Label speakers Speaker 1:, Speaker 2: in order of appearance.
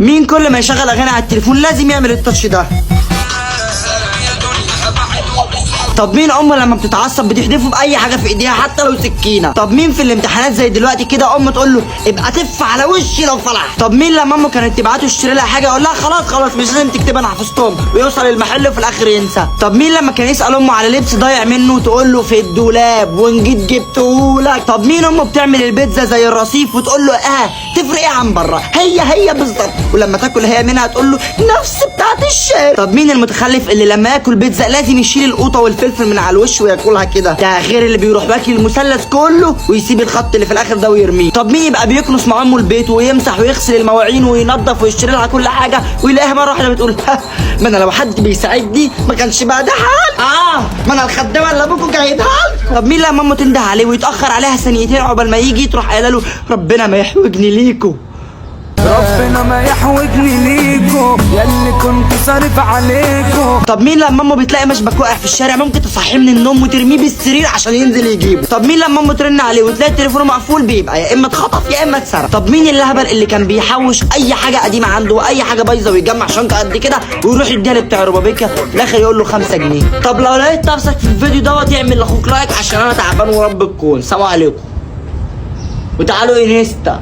Speaker 1: مين كل ما يشغل اغاني على التليفون لازم يعمل التاتش ده؟ طب مين امه لما بتتعصب بتحدفه باي حاجه في ايديها حتى لو سكينه؟ طب مين في الامتحانات زي دلوقتي كده امه تقول له ابقى تف على وشي لو فلح؟ طب مين لما امه كانت تبعته يشتري لها حاجه يقول لها خلاص مش لازم تكتبها انا حفظتهم ويوصل المحل وفي الاخر ينسى؟ طب مين لما كان يسال امه على لبس ضايع منه تقول له في الدولاب وان جيت جبته لك؟ طب مين امه بتعمل البيتزا زي الرصيف وتقول له تفرق ايه عن بره؟ هي بالظبط، ولما تاكل هي منها تقول له نفس بتاعت الشارع. طب مين المتخلف اللي لما ياكل بيتزا لازم يشيل القوطه والفلفل من على الوش وياكلها كده؟ ده غير اللي بيروح واكل المثلث كله ويسيب الخط اللي في الاخر ده ويرميه. طب مين يبقى بيكنس مع امه البيت ويمسح ويغسل المواعين وينظف ويشتري لها كل حاجه ويلاقيها مره واحده بتقول ما انا لو حد بيساعدني ما كانش بقى ده حال، ما انا الخدامه اللي ابوكوا جايبها لكم. طب مين لما امه تنده عليه ويتاخر عليها ثانيتين عقبال ما يجي تروح قايله له ربنا ما يحوجني ليكوا،
Speaker 2: ربنا ما يحوجني ليكو ياللي كنت صارف عليكو.
Speaker 1: طب مين لما امه بتلاقي مشبك واقع في الشارع ممكن تصحيه من النوم وترميه بالسرير عشان ينزل يجيبه؟ طب مين لما امه ترن عليه وتلاقي تليفونه مقفول بيبقى يا اما اتخطف يا اما اتسرق؟ طب مين الهبل اللي كان بيحوش اي حاجه قديمه عنده واي حاجه بايظه ويجمع شنطه قد كده ويروح يديها لبتاع ربابيكا في الاخر يقول له 5 جنيه؟ طب لو لقيت نفسك في الفيديو دوت يعمل لاخوك لايك عشان انا تعبان ورب الكون. سلام عليكم وتعالوا انستا.